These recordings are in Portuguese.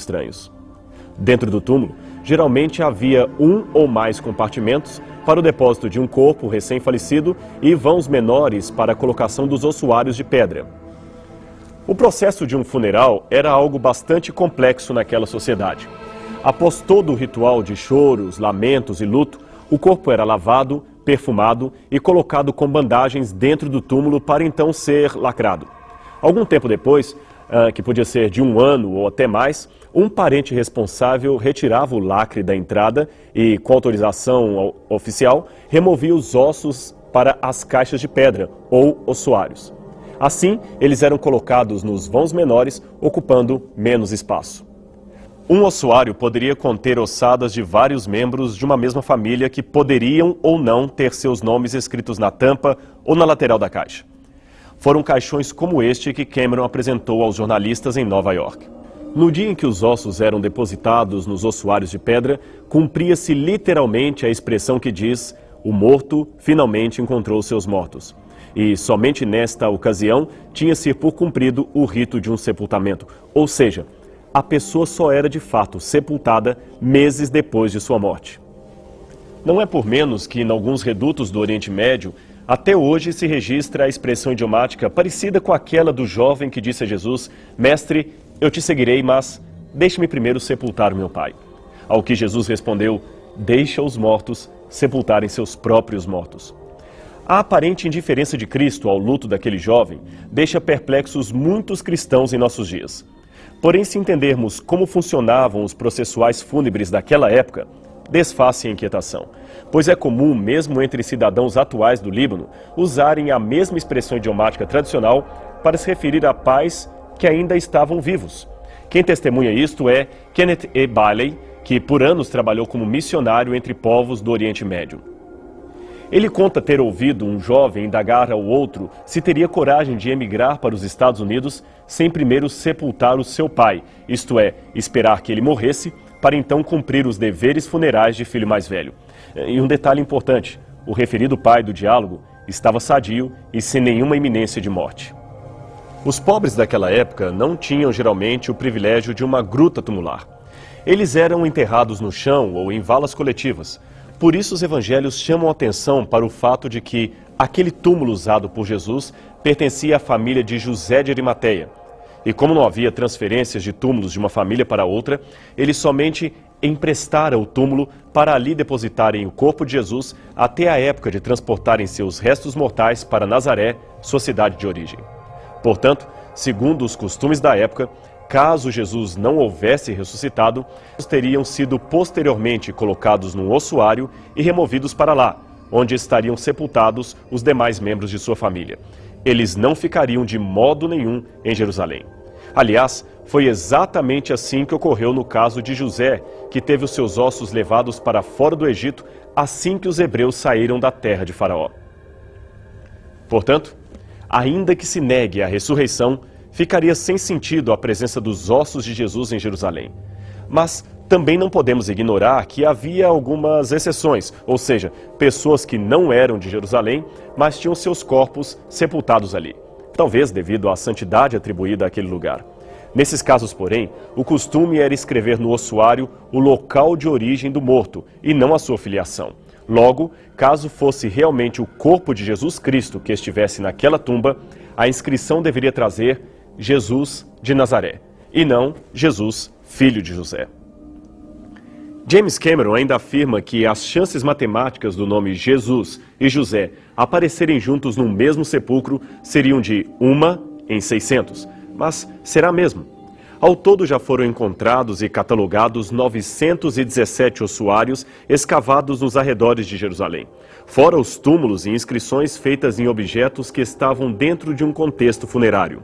estranhos. Dentro do túmulo, geralmente havia um ou mais compartimentos para o depósito de um corpo recém-falecido e vãos menores para a colocação dos ossuários de pedra. O processo de um funeral era algo bastante complexo naquela sociedade. Após todo o ritual de choros, lamentos e luto, o corpo era lavado, perfumado e colocado com bandagens dentro do túmulo para então ser lacrado. Algum tempo depois, que podia ser de 1 ano ou até mais, um parente responsável retirava o lacre da entrada e, com autorização oficial, removia os ossos para as caixas de pedra ou ossuários. Assim, eles eram colocados nos vãos menores, ocupando menos espaço. Um ossuário poderia conter ossadas de vários membros de uma mesma família que poderiam ou não ter seus nomes escritos na tampa ou na lateral da caixa. Foram caixões como este que Cameron apresentou aos jornalistas em Nova York. No dia em que os ossos eram depositados nos ossuários de pedra, cumpria-se literalmente a expressão que diz: "O morto finalmente encontrou seus mortos". E somente nesta ocasião tinha-se por cumprido o rito de um sepultamento, ou seja, a pessoa só era de fato sepultada meses depois de sua morte. Não é por menos que em alguns redutos do Oriente Médio, até hoje se registra a expressão idiomática parecida com aquela do jovem que disse a Jesus: "Mestre, eu te seguirei, mas deixe-me primeiro sepultar o meu pai". Ao que Jesus respondeu: "Deixa os mortos sepultarem seus próprios mortos". A aparente indiferença de Cristo ao luto daquele jovem deixa perplexos muitos cristãos em nossos dias. Porém, se entendermos como funcionavam os processuais fúnebres daquela época, desfaz-se a inquietação, pois é comum, mesmo entre cidadãos atuais do Líbano, usarem a mesma expressão idiomática tradicional para se referir a pais que ainda estavam vivos. Quem testemunha isto é Kenneth E. Bailey, que por anos trabalhou como missionário entre povos do Oriente Médio. Ele conta ter ouvido um jovem indagar ao outro se teria coragem de emigrar para os Estados Unidos sem primeiro sepultar o seu pai, isto é, esperar que ele morresse para então cumprir os deveres funerais de filho mais velho. E um detalhe importante, o referido pai do diálogo estava sadio e sem nenhuma iminência de morte. Os pobres daquela época não tinham geralmente o privilégio de uma gruta tumular. Eles eram enterrados no chão ou em valas coletivas. Por isso os evangelhos chamam atenção para o fato de que aquele túmulo usado por Jesus pertencia à família de José de Arimateia. E como não havia transferências de túmulos de uma família para outra, eles somente emprestaram o túmulo para ali depositarem o corpo de Jesus até a época de transportarem seus restos mortais para Nazaré, sua cidade de origem. Portanto, segundo os costumes da época, caso Jesus não houvesse ressuscitado, eles teriam sido posteriormente colocados num ossuário e removidos para lá, onde estariam sepultados os demais membros de sua família. Eles não ficariam de modo nenhum em Jerusalém. Aliás, foi exatamente assim que ocorreu no caso de José, que teve os seus ossos levados para fora do Egito assim que os hebreus saíram da terra de Faraó. Portanto, ainda que se negue a ressurreição, ficaria sem sentido a presença dos ossos de Jesus em Jerusalém. Mas também não podemos ignorar que havia algumas exceções, ou seja, pessoas que não eram de Jerusalém, mas tinham seus corpos sepultados ali, talvez devido à santidade atribuída àquele lugar. Nesses casos, porém, o costume era escrever no ossuário o local de origem do morto e não a sua filiação. Logo, caso fosse realmente o corpo de Jesus Cristo que estivesse naquela tumba, a inscrição deveria trazer Jesus de Nazaré, e não Jesus, filho de José. James Cameron ainda afirma que as chances matemáticas do nome Jesus e José aparecerem juntos no mesmo sepulcro seriam de 1 em 600, mas será mesmo? Ao todo já foram encontrados e catalogados 917 ossuários escavados nos arredores de Jerusalém, fora os túmulos e inscrições feitas em objetos que estavam dentro de um contexto funerário.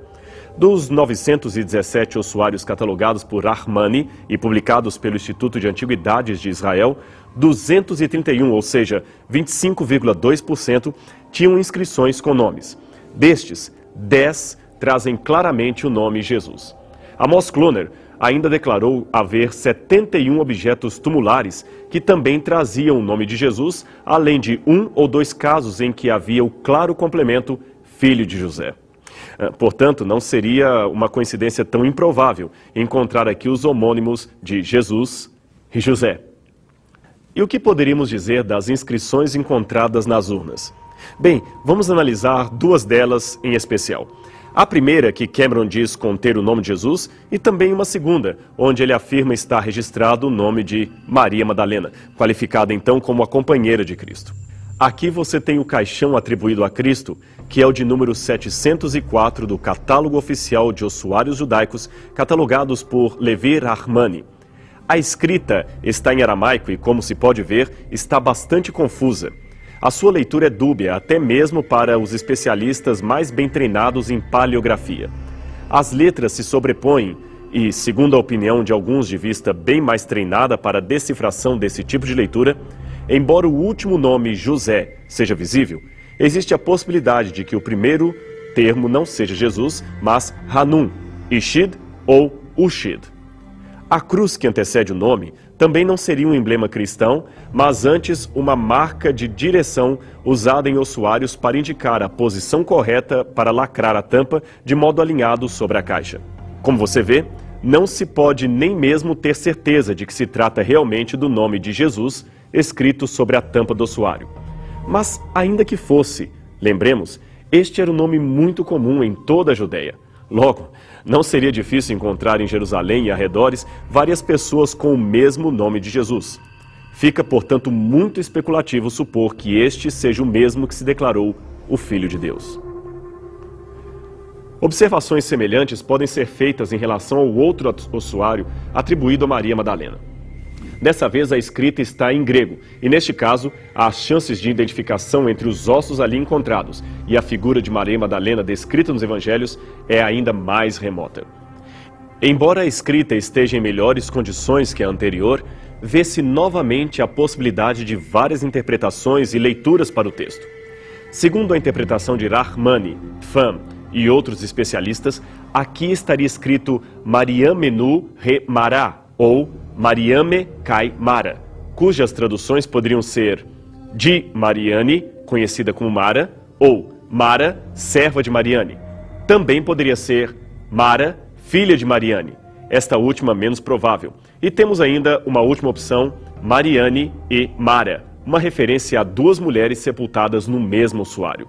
Dos 917 ossuários catalogados por Armani e publicados pelo Instituto de Antiguidades de Israel, 231, ou seja, 25,2%, tinham inscrições com nomes. Destes, 10 trazem claramente o nome Jesus. Amos Kloner ainda declarou haver 71 objetos tumulares que também traziam o nome de Jesus, além de 1 ou 2 casos em que havia o claro complemento, filho de José. Portanto, não seria uma coincidência tão improvável encontrar aqui os homônimos de Jesus e José. E o que poderíamos dizer das inscrições encontradas nas urnas? Bem, vamos analisar duas delas em especial. A primeira, que Cameron diz conter o nome de Jesus, e também uma segunda, onde ele afirma estar registrado o nome de Maria Madalena, qualificada então como a companheira de Cristo. Aqui você tem o caixão atribuído a Cristo, que é o de número 704 do Catálogo Oficial de Ossuários Judaicos, catalogados por Levi Rahmani. A escrita está em aramaico e, como se pode ver, está bastante confusa. A sua leitura é dúbia, até mesmo para os especialistas mais bem treinados em paleografia. As letras se sobrepõem e, segundo a opinião de alguns de vista bem mais treinada para a decifração desse tipo de leitura, embora o último nome José seja visível, existe a possibilidade de que o primeiro termo não seja Jesus, mas Hanun, Ishid ou Ushid. A cruz que antecede o nome também não seria um emblema cristão, mas antes uma marca de direção usada em ossuários para indicar a posição correta para lacrar a tampa de modo alinhado sobre a caixa. Como você vê, não se pode nem mesmo ter certeza de que se trata realmente do nome de Jesus escrito sobre a tampa do ossuário. Mas ainda que fosse, lembremos, este era um nome muito comum em toda a Judeia. Logo, não seria difícil encontrar em Jerusalém e arredores várias pessoas com o mesmo nome de Jesus. Fica, portanto, muito especulativo supor que este seja o mesmo que se declarou o Filho de Deus. Observações semelhantes podem ser feitas em relação ao outro ossuário atribuído a Maria Madalena. Dessa vez a escrita está em grego, e neste caso, as chances de identificação entre os ossos ali encontrados e a figura de Maria Madalena descrita nos evangelhos é ainda mais remota. Embora a escrita esteja em melhores condições que a anterior, vê-se novamente a possibilidade de várias interpretações e leituras para o texto. Segundo a interpretação de Rahmani, Pham e outros especialistas, aqui estaria escrito Mariamenu Re Mará, ou Mariame Kai Mara, cujas traduções poderiam ser de Mariane, conhecida como Mara, ou Mara, serva de Mariane. Também poderia ser Mara, filha de Mariane, esta última menos provável. E temos ainda uma última opção, Mariane e Mara, uma referência a duas mulheres sepultadas no mesmo ossuário.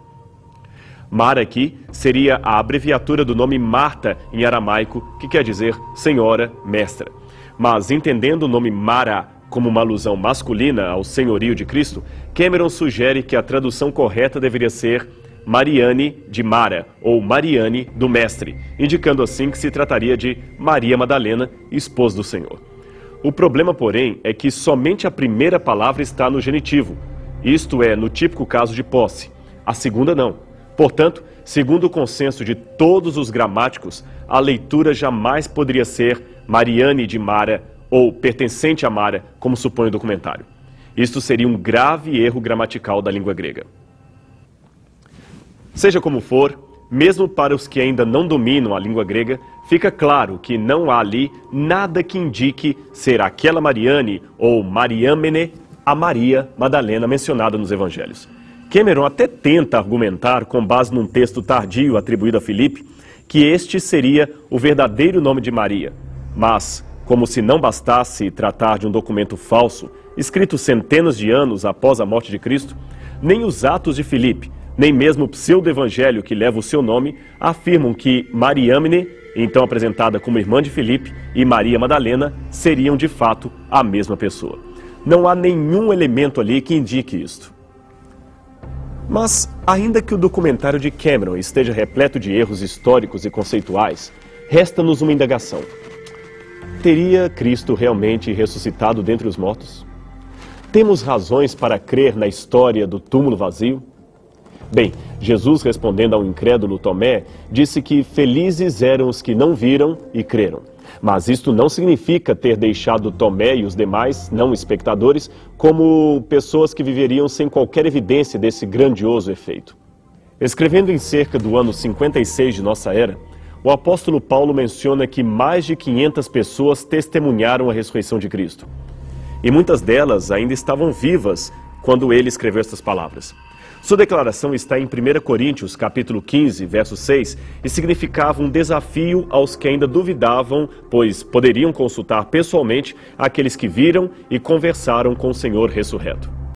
Mara aqui seria a abreviatura do nome Marta em aramaico, que quer dizer senhora, mestra. Mas, entendendo o nome Mara como uma alusão masculina ao senhorio de Cristo, Cameron sugere que a tradução correta deveria ser Mariane de Mara, ou Mariane do Mestre, indicando assim que se trataria de Maria Madalena, esposa do Senhor. O problema, porém, é que somente a primeira palavra está no genitivo, isto é, no típico caso de posse. A segunda não. Portanto, segundo o consenso de todos os gramáticos, a leitura jamais poderia ser Mariane de Mara ou pertencente a Mara, como supõe o documentário. Isto seria um grave erro gramatical da língua grega. Seja como for, mesmo para os que ainda não dominam a língua grega, fica claro que não há ali nada que indique ser aquela Mariane ou Mariamene a Maria Madalena mencionada nos evangelhos. Cameron até tenta argumentar, com base num texto tardio atribuído a Filipe, que este seria o verdadeiro nome de Maria. Mas, como se não bastasse tratar de um documento falso, escrito centenas de anos após a morte de Cristo, nem os Atos de Filipe, nem mesmo o pseudo-evangelho que leva o seu nome, afirmam que Mariamene, então apresentada como irmã de Filipe, e Maria Madalena seriam de fato a mesma pessoa. Não há nenhum elemento ali que indique isto. Mas, ainda que o documentário de Cameron esteja repleto de erros históricos e conceituais, resta-nos uma indagação. Teria Cristo realmente ressuscitado dentre os mortos? Temos razões para crer na história do túmulo vazio? Bem, Jesus, respondendo ao incrédulo Tomé, disse que felizes eram os que não viram e creram. Mas isto não significa ter deixado Tomé e os demais não espectadores como pessoas que viveriam sem qualquer evidência desse grandioso efeito. Escrevendo em cerca do ano 56 de nossa era, o apóstolo Paulo menciona que mais de 500 pessoas testemunharam a ressurreição de Cristo. E muitas delas ainda estavam vivas quando ele escreveu estas palavras. Sua declaração está em 1 Coríntios, capítulo 15, verso 6, e significava um desafio aos que ainda duvidavam, pois poderiam consultar pessoalmente aqueles que viram e conversaram com o Senhor ressurreto.